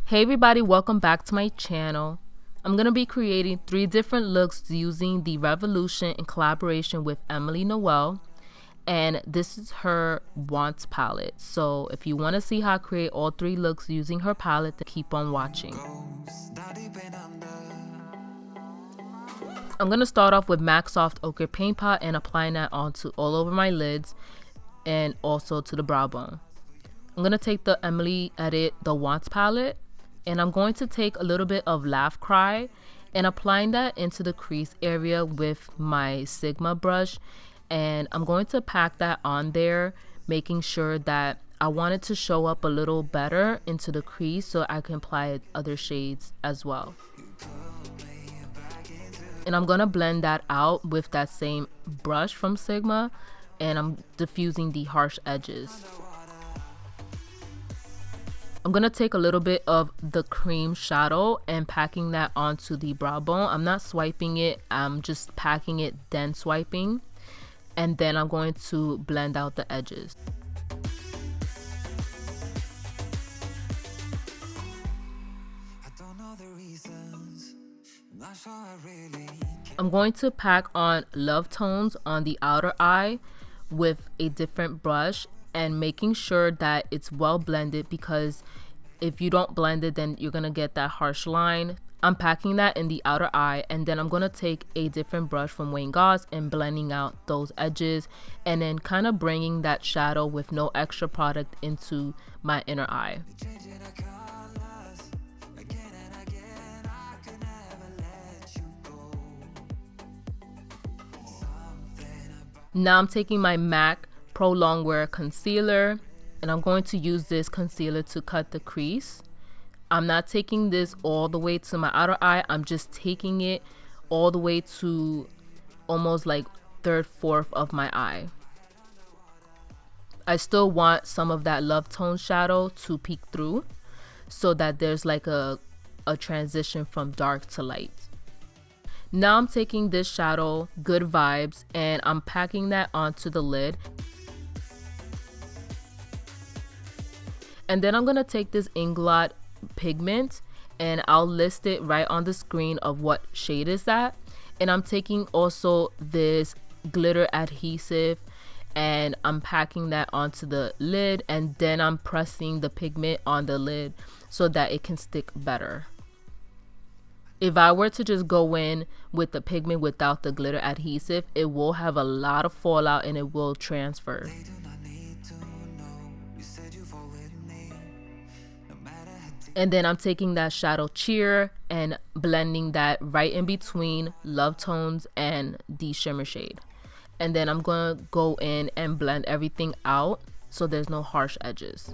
Hey everybody, welcome back to my channel. I'm going to be creating 3 different looks using the Revolution in collaboration with Emily Noel, and this is her Wants palette. So if you want to see how I create all 3 looks using her palette, then keep on watching. I'm going to start off with MAC Soft Ochre Paint Pot and applying that onto all over my lids and also to the brow bone. I'm going to take the Emily Edit the Wants palette, and I'm going to take a little bit of Laugh Cry and applying that into the crease area with my Sigma brush, and I'm going to pack that on there, making sure that I want it to show up a little better into the crease so I can apply other shades as well. And I'm going to blend that out with that same brush from Sigma, and I'm diffusing the harsh edges. I'm going to take a little bit of the cream shadow and packing that onto the brow bone. I'm not swiping it, I'm just packing it then swiping. And then I'm going to blend out the edges. I'm going to pack on Love Tones on the outer eye with a different brush, and making sure that it's well blended, because if you don't blend it then you're gonna get that harsh line. I'm packing that in the outer eye, and then I'm gonna take a different brush from Wayne Goss and blending out those edges, and then kind of bringing that shadow with no extra product into my inner eye. Now I'm taking my MAC Pro Longwear concealer, and I'm going to use this concealer to cut the crease. I'm not taking this all the way to my outer eye, I'm just taking it all the way to almost like 1/3, 1/4 of my eye. I still want some of that Love Tone shadow to peek through so that there's like a transition from dark to light. Now I'm taking this shadow, Good Vibes, and I'm packing that onto the lid. And then I'm going to take this Inglot pigment, and I'll list it right on the screen of what shade is that. And I'm taking also this glitter adhesive, and I'm packing that onto the lid, and then I'm pressing the pigment on the lid so that it can stick better. If I were to just go in with the pigment without the glitter adhesive, it will have a lot of fallout and it will transfer. And then I'm taking that shadow Cheer and blending that right in between Love Tones and the shimmer shade. And then I'm going to go in and blend everything out so there's no harsh edges.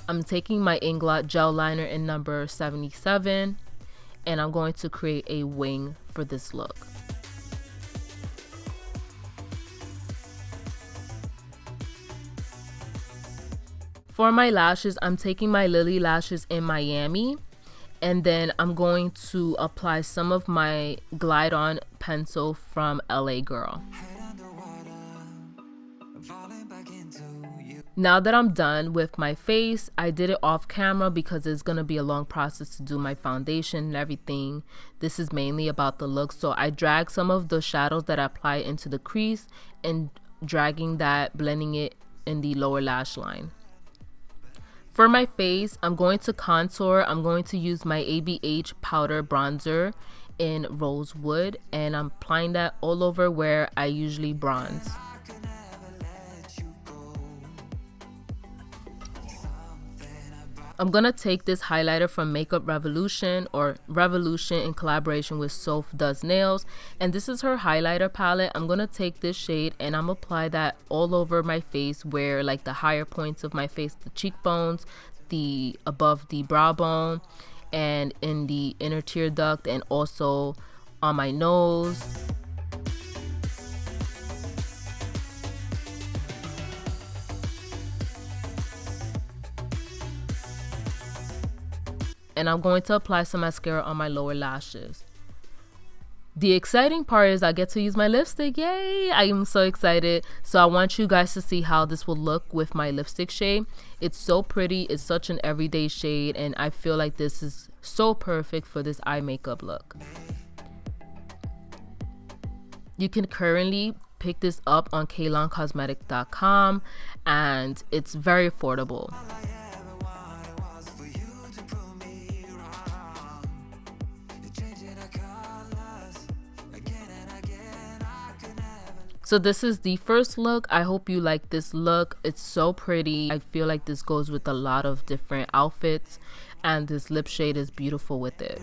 I'm taking my Inglot gel liner in number 77, and I'm going to create a wing for this look. For my lashes, I'm taking my Lily Lashes in Miami, and then I'm going to apply some of my Glide On pencil from LA Girl. Now that I'm done with my face, I did it off camera because it's going to be a long process to do my foundation and everything. This is mainly about the look, so I drag some of the shadows that I apply into the crease and dragging that, blending it in the lower lash line. For my face, I'm going to contour. I'm going to use my ABH powder bronzer in Rosewood, and I'm applying that all over where I usually bronze. I'm going to take this highlighter from Makeup Revolution, or Revolution in collaboration with Soph Does Nails, and this is her highlighter palette. I'm going to take this shade and I'm apply that all over my face, where like the higher points of my face, the cheekbones, the above the brow bone, and in the inner tear duct, and also on my nose. And I'm going to apply some mascara on my lower lashes. The exciting part is I get to use my lipstick. Yay! I am so excited. So I want you guys to see how this will look with my lipstick shade. It's so pretty. It's such an everyday shade, and I feel like this is so perfect for this eye makeup look. You can currently pick this up on KalonCosmetics.com, and it's very affordable. So this is the first look. I hope you like this look. It's so pretty. I feel like this goes with a lot of different outfits, and this lip shade is beautiful with it.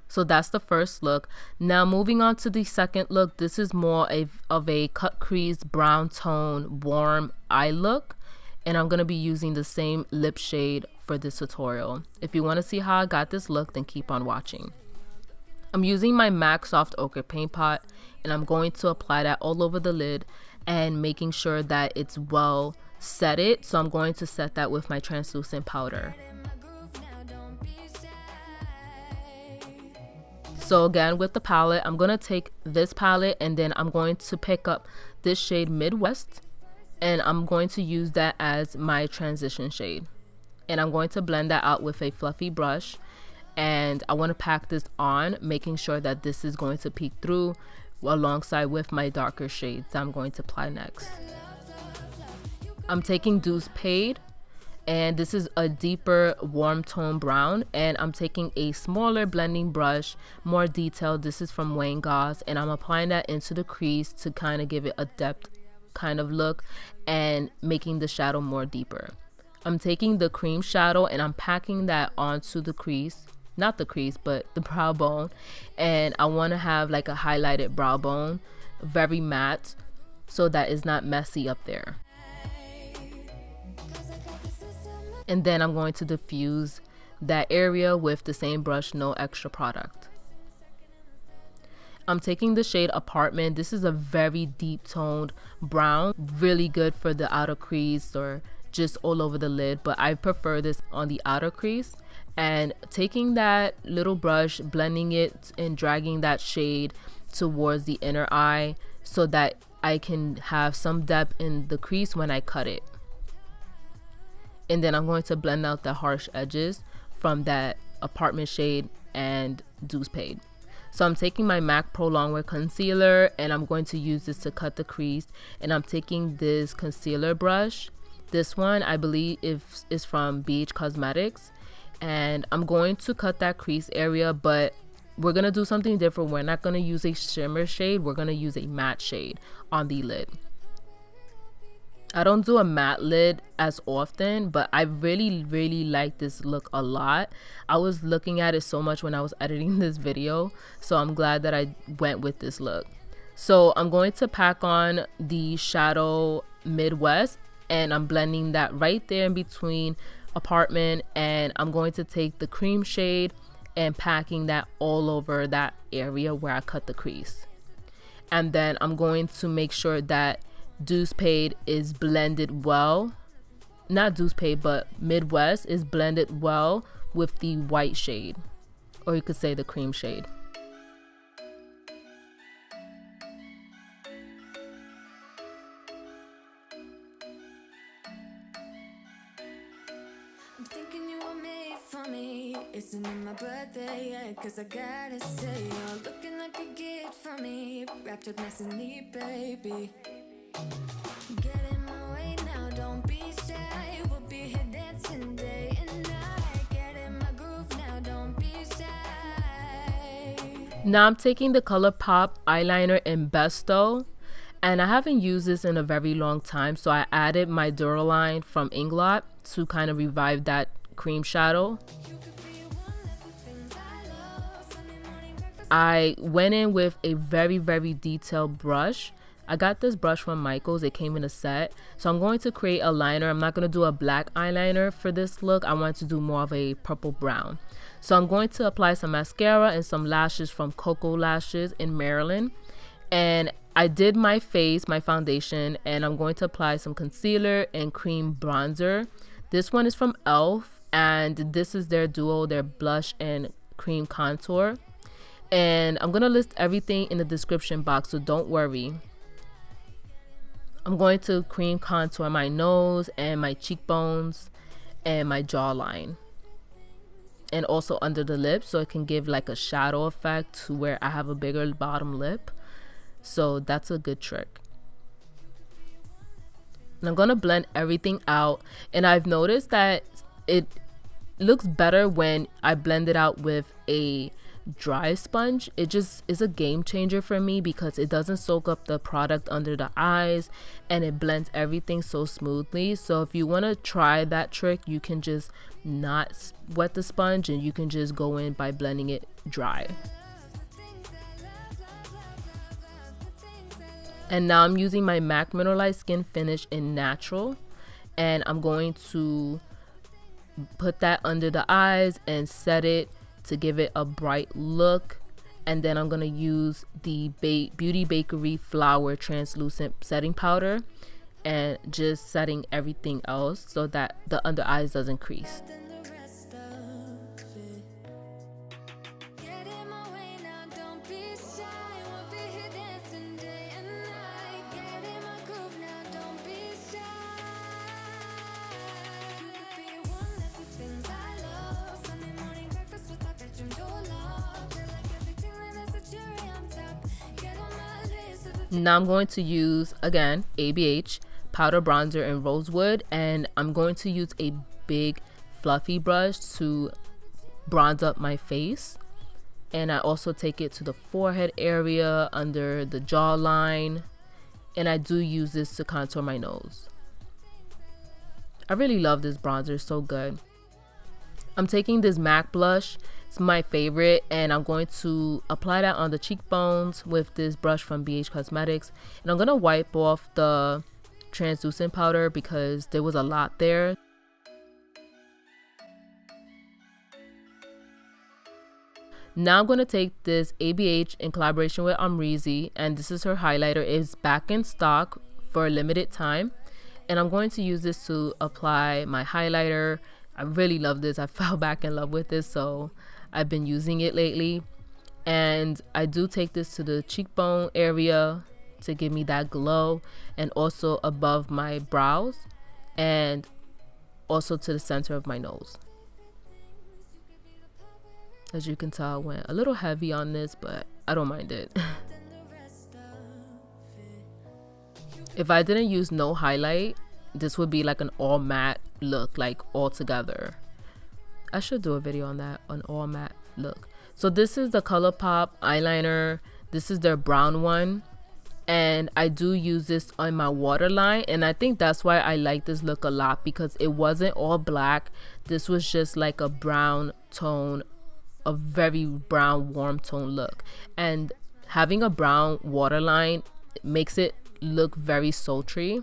So that's the first look. Now moving on to the second look. This is more of a cut crease brown tone warm eye look, and I'm going to be using the same lip shade for this tutorial. If you want to see how I got this look, then keep on watching. I'm using my MAC Soft Ochre Paint Pot, and I'm going to apply that all over the lid and making sure that it's well setted. So I'm going to set that with my translucent powder. So again, with the palette, I'm going to take this palette and then I'm going to pick up this shade Midwest, and I'm going to use that as my transition shade. And I'm going to blend that out with a fluffy brush. And I want to pack this on, making sure that this is going to peek through alongside with my darker shades that I'm going to apply next. I'm taking Douce Paid, and this is a deeper warm tone brown, and I'm taking a smaller blending brush, more detailed. This is from Wayne Goss, and I'm applying that into the crease to kind of give it a depth kind of look and making the shadow more deeper. I'm taking the cream shadow and I'm packing that onto the crease. Not the crease, but the brow bone, and I want to have like a highlighted brow bone, very matte, so that it's not messy up there. And then I'm going to diffuse that area with the same brush, no extra product. I'm taking the shade Apartment. This is a very deep toned brown, really good for the outer crease or just all over the lid, but I prefer this on the outer crease. And taking that little brush, blending it and dragging that shade towards the inner eye so that I can have some depth in the crease when I cut it. And then I'm going to blend out the harsh edges from that Apartment shade and Douce Paid. So I'm taking my MAC Pro Longwear concealer and I'm going to use this to cut the crease, and I'm taking this concealer brush. This one I believe is from BH Cosmetics. And I'm going to cut that crease area, but we're going to do something different. We're not going to use a shimmer shade. We're going to use a matte shade on the lid. I don't do a matte lid as often, but I really like this look a lot. I was looking at it so much when I was editing this video, so I'm glad that I went with this look. So I'm going to pack on the shadow Midwest, and I'm blending that right there in between Apartment, and I'm going to take the cream shade and packing that all over that area where I cut the crease. And then I'm going to make sure that Douce Paid is blended well, not Douce Paid, but Midwest is blended well with the white shade, or you could say the cream shade. I'm thinking you were made for me. Isn't it my birthday yet? Cause I gotta say, you're looking like a gift for me. Wrapped up nice and neat, baby. Get in my way now, don't be shy. We'll be here dancing day and night. Get in my groove now, don't be shy. Now I'm taking the Colourpop eyeliner in Besto, and I haven't used this in a very long time, so I added my Duraline from Inglot to kind of revive that cream shadow. I went in with a very detailed brush. I got this brush from Michaels. It came in a set. So I'm going to create a liner. I'm not going to do a black eyeliner for this look. I want to do more of a purple brown. So I'm going to apply some mascara and some lashes from Koko lashes in Marilyn. And I did my face, my foundation, and I'm going to apply some concealer and cream bronzer. This one is from e.l.f. and this is their duo, their blush and cream contour. And I'm gonna list everything in the description box, so don't worry. I'm going to cream contour my nose and my cheekbones and my jawline, and also under the lip, so it can give like a shadow effect to where I have a bigger bottom lip. So that's a good trick. And I'm gonna blend everything out, and I've noticed that it looks better when I blend it out with a dry sponge. It just is a game changer for me because it doesn't soak up the product under the eyes, and it blends everything so smoothly. So if you want to try that trick, you can just not wet the sponge and you can just go in by blending it dry. And now I'm using my MAC Mineralized Skin Finish in Natural, and I'm going to put that under the eyes and set it to give it a bright look. And then I'm going to use the Beauty Bakerie Flower Translucent Setting Powder and just setting everything else so that the under eyes doesn't crease. Now I'm going to use, again, ABH powder bronzer in Rosewood, and I'm going to use a big fluffy brush to bronze up my face. And I also take it to the forehead area, under the jawline, and I do use this to contour my nose. I really love this bronzer, it's so good. I'm taking this MAC blush, it's my favorite, and I'm going to apply that on the cheekbones with this brush from BH Cosmetics. And I'm going to wipe off the translucent powder because there was a lot there. Now I'm going to take this ABH in collaboration with AMREZY, and this is her highlighter. It's back in stock for a limited time, and I'm going to use this to apply my highlighter. I really love this. I fell back in love with this, so I've been using it lately. And I do take this to the cheekbone area to give me that glow, and also above my brows, and also to the center of my nose. As you can tell, I went a little heavy on this, but I don't mind it. If I didn't use no highlight, this would be like an all matte look, like all together. I should do a video on that, an all matte look. So this is the Colourpop eyeliner. This is their brown one, and I do use this on my waterline, and I think that's why I like this look a lot, because it wasn't all black. This was just like a brown tone, a very brown warm tone look, and having a brown waterline makes it look very sultry.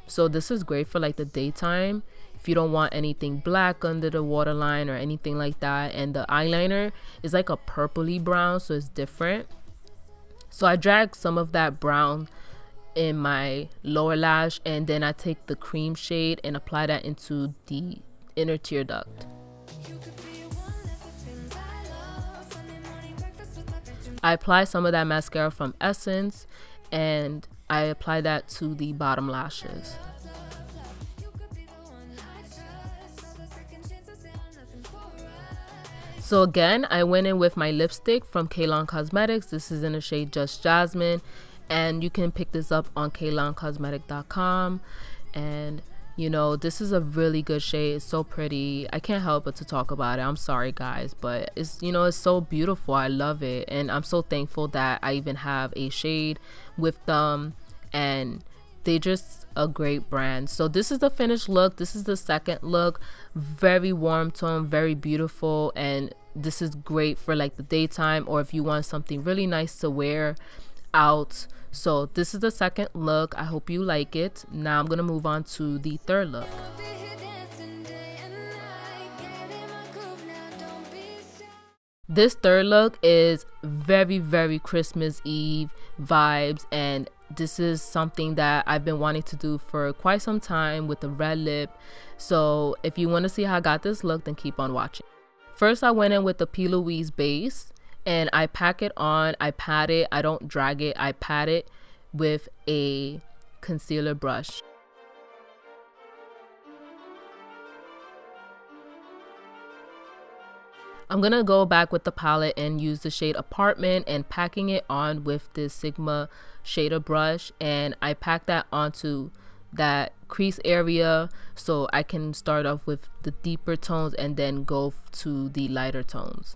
So this is great for like the daytime if you don't want anything black under the waterline or anything like that. And the eyeliner is like a purpley brown, so it's different. So I drag some of that brown in my lower lash, and then I take the cream shade and apply that into the inner tear duct. I apply some of that mascara from Essence, and I apply that to the bottom lashes. So again, I went in with my lipstick from Kalon Cosmetics. This is in the shade Just Jasmine, and you can pick this up on KalonCosmetic.com. And you know, this is a really good shade. It's so pretty. I can't help but to talk about it. I'm sorry guys, but it's, you know, it's so beautiful. I love it, and I'm so thankful that I even have a shade with them, and they just a great brand. So this is the finished look. This is the second look. Very warm tone, very beautiful, and this is great for like the daytime, or if you want something really nice to wear out. So this is the second look. I hope you like it. Now I'm gonna move on to the third look. This third look is very Christmas Eve vibes, and this is something that I've been wanting to do for quite some time with the red lip. So if you want to see how I got this look, then keep on watching. First, I went in with the P.LOUISE base and I pack it on. I pat it. I don't drag it. I pat it with a concealer brush. I'm gonna go back with the palette and use the shade Apartment and packing it on with this Sigma shader brush, and I pack that onto that crease area so I can start off with the deeper tones and then go to the lighter tones.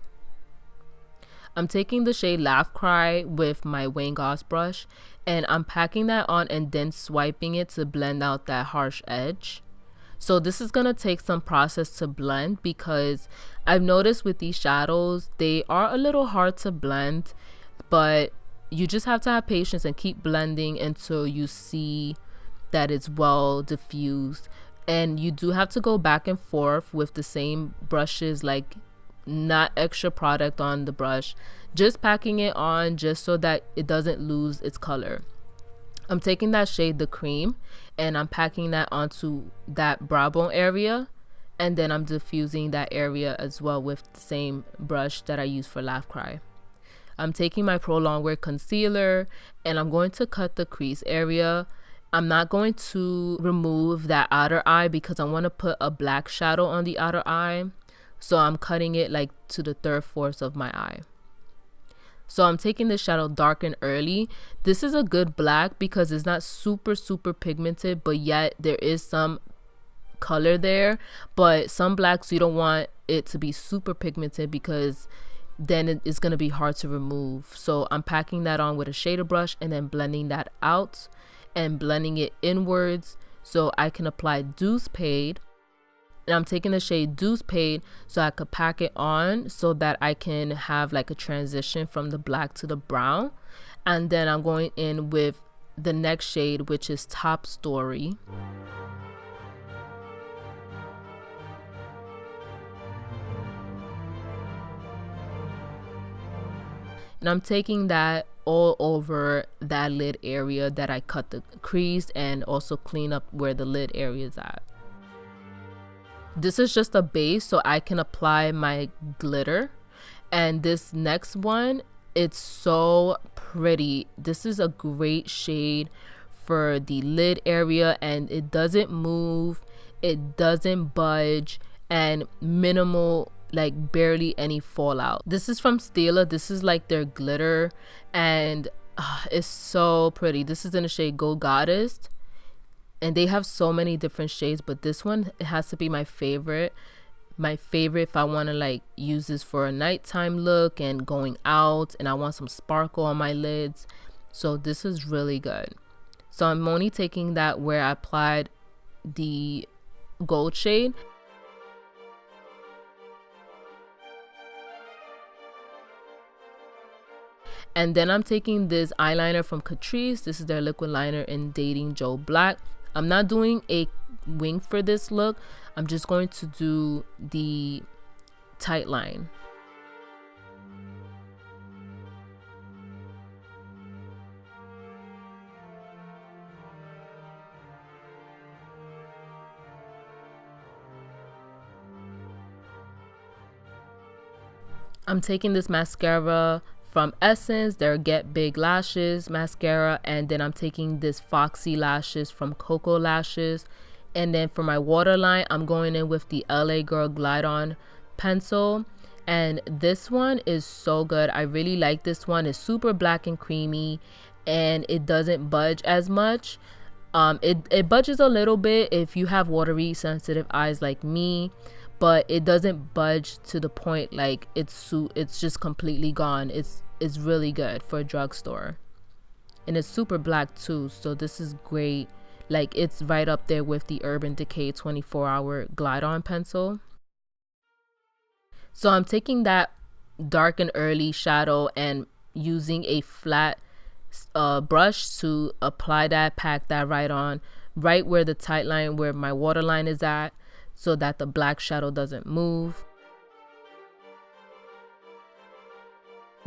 I'm taking the shade Laugh Cry with my Wayne Goss brush and I'm packing that on and then swiping it to blend out that harsh edge. So this is gonna take some process to blend because I've noticed with these shadows they are a little hard to blend, but you just have to have patience and keep blending until you see that it's well diffused. And you do have to go back and forth with the same brushes, like not extra product on the brush, just packing it on just so that it doesn't lose its color. I'm taking that shade The Cream and I'm packing that onto that brow bone area, and then I'm diffusing that area as well with the same brush that I use for Laugh Cry. I'm taking my Pro Longwear concealer and I'm going to cut the crease area. I'm not going to remove that outer eye because I want to put a black shadow on the outer eye, so I'm cutting it like to the 3/4 of my eye. So I'm taking the shadow Dark and Early. This is a good black because it's not super pigmented, but yet there is some color there. But some blacks, you don't want it to be super pigmented because then it's going to be hard to remove. So I'm packing that on with a shader brush and then blending that out and blending it inwards so I can apply Deuce Paid. And I'm taking the shade Deuce Paid so I could pack it on so that I can have like a transition from the black to the brown. And then I'm going in with the next shade, which is Top Story. And I'm taking that all over that lid area that I cut the crease and also clean up where the lid area is at. This is just a base so I can apply my glitter. And this next one, it's so pretty. This is a great shade for the lid area and it doesn't move, it doesn't budge, and minimal, like barely any fallout. This is from Stila. This is like their glitter and it's so pretty. This is in the shade Go Goddess. And they have so many different shades, but this one, it has to be my favorite. My favorite if I want to like use this for a nighttime look and going out and I want some sparkle on my lids. So this is really good. So I'm only taking that where I applied the gold shade. And then I'm taking this eyeliner from CATRICE. This is their liquid liner in Dating Joe Black. I'm not doing a wing for this look. I'm just going to do the tight line. I'm taking this mascara from Essence, their Get Big Lashes mascara, and then I'm taking this Foxy Lashes from Koko Lashes. And then for my waterline, I'm going in with the LA Girl Glide On pencil, and this one is so good. I really like this one. It's super black and creamy and it doesn't budge as much. It budges a little bit if you have watery sensitive eyes like me, but it doesn't budge to the point like it's just completely gone. It's really good for a drugstore, and it's super black too, so this is great. Like it's right up there with the Urban Decay 24-hour Glide On pencil. So I'm taking that Dark and Early shadow and using a flat brush to apply that, pack that right on, right where the tight line where my waterline is at, so that the black shadow doesn't move.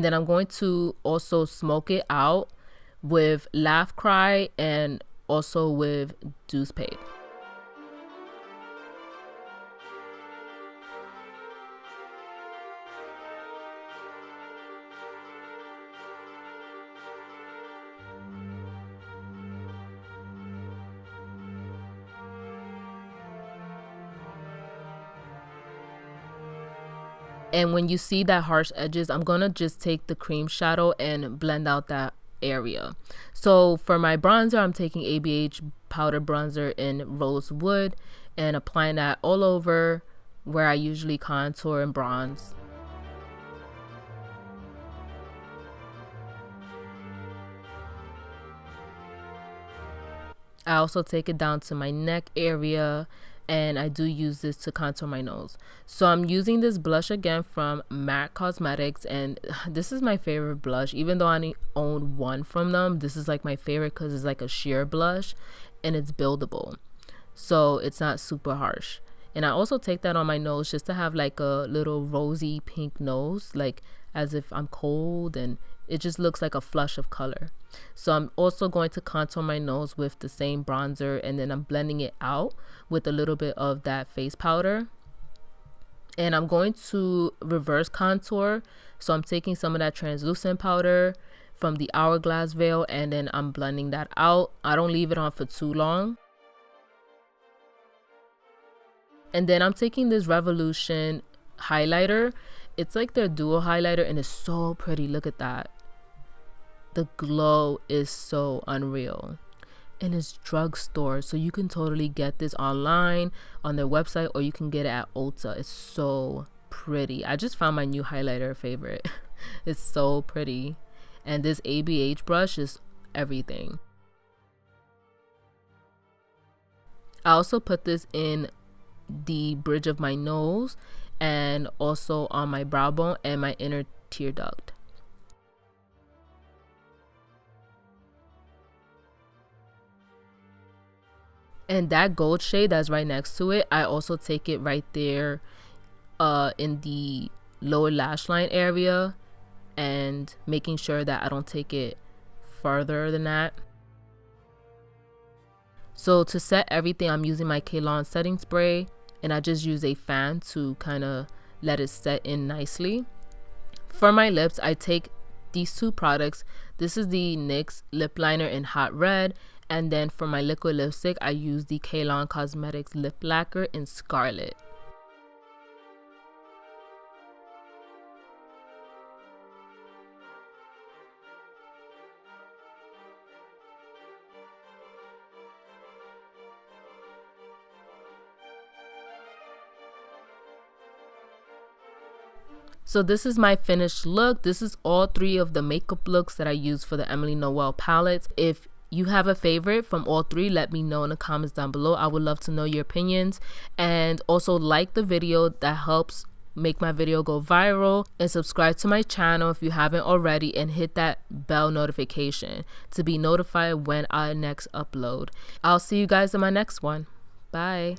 Then I'm going to also smoke it out with Laugh Cry and also with Douce Pape. And when you see that harsh edges, I'm gonna just take the cream shadow and blend out that area. So for my bronzer, I'm taking ABH powder bronzer in Rosewood and applying that all over where I usually contour and bronze. I also take it down to my neck area, and I do use this to contour my nose. So I'm using this blush again from MAC Cosmetics, and this is my favorite blush. Even though I only own one from them, this is like my favorite because it's like a sheer blush and it's buildable, so it's not super harsh. And I also take that on my nose just to have like a little rosy pink nose, like as if I'm cold, and it just looks like a flush of color. So I'm also going to contour my nose with the same bronzer, and then I'm blending it out with a little bit of that face powder. And I'm going to reverse contour, so I'm taking some of that translucent powder from the Hourglass Veil, and then I'm blending that out. I don't leave it on for too long. And then I'm taking this Revolution highlighter. It's like their dual highlighter, and it's so pretty. Look at that. The glow is so unreal. And it's drugstore, so you can totally get this online on their website, or you can get it at Ulta. It's so pretty. I just found my new highlighter favorite. It's so pretty. And this ABH brush is everything. I also put this in the bridge of my nose and also on my brow bone and my inner tear duct. And that gold shade that's right next to it, I also take it right there in the lower lash line area, and making sure that I don't take it further than that. So to set everything, I'm using my Kalon setting spray, and I just use a fan to kind of let it set in nicely. For my lips, I take these two products. This is the NYX lip liner in Hot Red, and then for my liquid lipstick, I use the Kalon Cosmetics lip lacquer in Scarlet. So this is my finished look. This is all three of the makeup looks that I used for the Emily Noel palette. If you have a favorite from all three, let me know in the comments down below. I would love to know your opinions. And also like the video, that helps make my video go viral. And subscribe to my channel if you haven't already, and hit that bell notification to be notified when I next upload. I'll see you guys in my next one. Bye.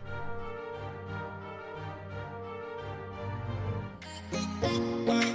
Bye.